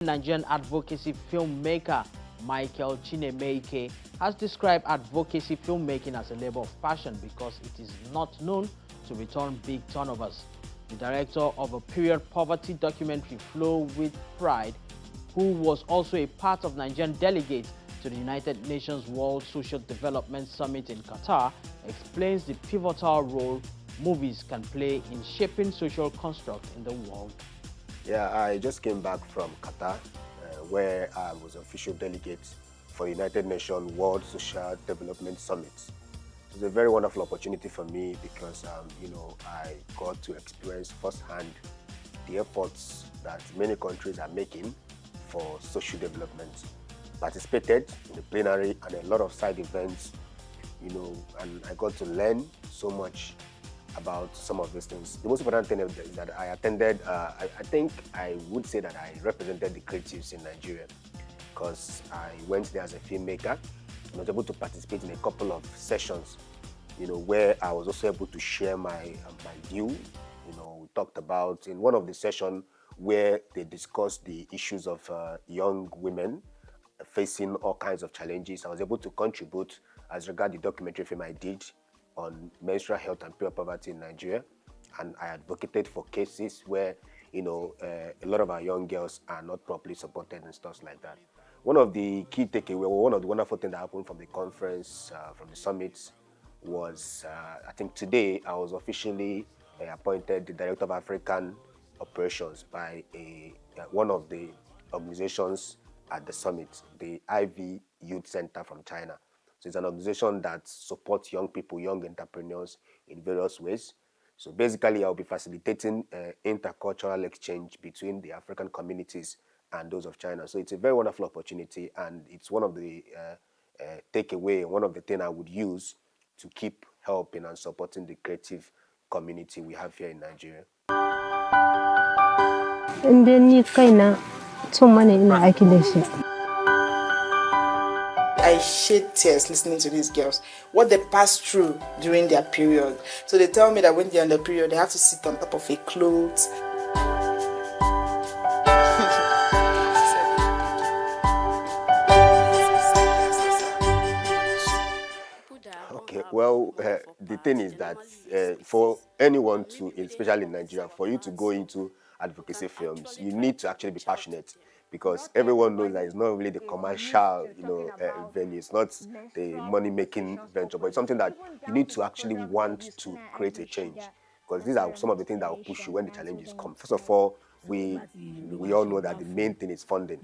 Nigerian advocacy filmmaker Michael Chinemeke has described advocacy filmmaking as a labor of passion because it is not known to return big turnovers. The director of a period poverty documentary, Flow with Pride, who was also a part of Nigerian delegates to the United Nations World Social Development Summit in Qatar, explains the pivotal role movies can play in shaping social construct in the world. Yeah, I just came back from Qatar, where I was official delegate for the United Nations World Social Development Summit. It was a very wonderful opportunity for me because, I got to experience firsthand the efforts that many countries are making for social development. Participated in the plenary and a lot of side events, and I got to learn so much about some of these things. The most important thing is that I attended, I think I would say that I represented the creatives in Nigeria because I went there as a filmmaker and was able to participate in a couple of sessions, where I was also able to share my view. We talked about in one of the sessions where they discussed the issues of young women facing all kinds of challenges. I was able to contribute as regard the documentary film I did on menstrual health and pure poverty in Nigeria, and I advocated for cases where a lot of our young girls are not properly supported and stuff like that. One of the key takeaways, one of the wonderful things that happened from the conference, from the summit, was I think today I was officially appointed the Director of African Operations by one of the organizations at the summit, the Ivy Youth Center from China. So it's an organization that supports young people, young entrepreneurs in various ways. So basically, I'll be facilitating intercultural exchange between the African communities and those of China. So it's a very wonderful opportunity, and it's one of the takeaway, one of the things I would use to keep helping and supporting the creative community we have here in Nigeria. And then so many I shed tears listening to these girls, what they pass through during their period. So they tell me that when they're on the period, they have to sit on top of a clothes. Okay, well, the thing is that for anyone to, especially in Nigeria, for you to go into advocacy films, you need to actually be passionate, because everyone knows that it's not really the commercial, venue. It's not the money-making venture, but it's something that you need to actually want to create a change, because these are some of the things that will push you when the challenges come. First of all, we all know that the main thing is funding.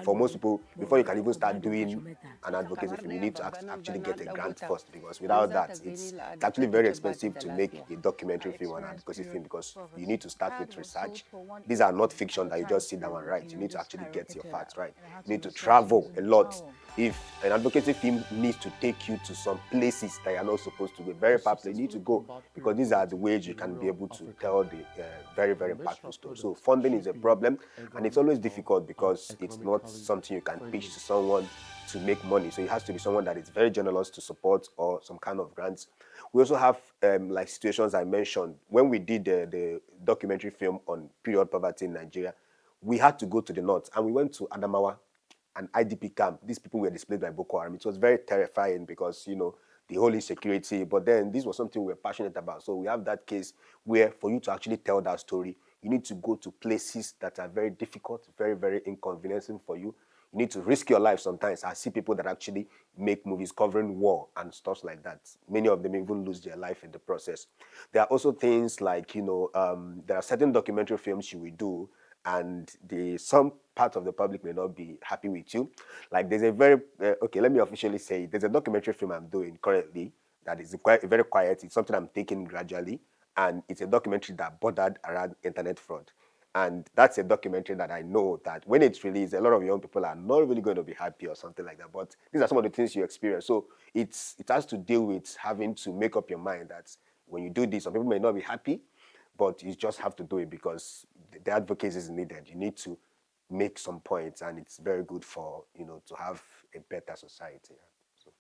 For most people, before you can even start doing an advocacy film, you need to actually get a grant first, because without that, it's actually very expensive to make a documentary film or an advocacy film, because you need to start with research. These are not fiction that you just sit down and write. You need to actually get your facts right. You need to travel a lot. If an advocacy film needs to take you to some places that you're not supposed to go, very far place, you need to go, because these are the ways you can be able to tell the very, very impactful story. So funding is a problem, and it's always difficult because it's not something you can pitch to someone to make money. So it has to be someone that is very generous to support, or some kind of grants. We also have like situations I mentioned. When we did the documentary film on period poverty in Nigeria, we had to go to the north, and we went to Adamawa, an IDP camp. These people were displaced by Boko Haram. It was very terrifying because, the whole insecurity, but then this was something we were passionate about. So we have that case where for you to actually tell that story, you need to go to places that are very difficult, very, very inconveniencing for you. You need to risk your life sometimes. I see people that actually make movies covering war and stuff like that. Many of them even lose their life in the process. There are also things like, there are certain documentary films you will do, and some part of the public may not be happy with you. Like there's a very, okay, let me officially say, there's a documentary film I'm doing currently that is very quiet. It's something I'm taking gradually, and it's a documentary that bordered around internet fraud. And that's a documentary that I know that when it's released, a lot of young people are not really going to be happy or something like that. But these are some of the things you experience. So it has to deal with having to make up your mind that when you do this, some people may not be happy, but you just have to do it because the advocacy is needed. You need to make some points, and it's very good for, to have a better society. So.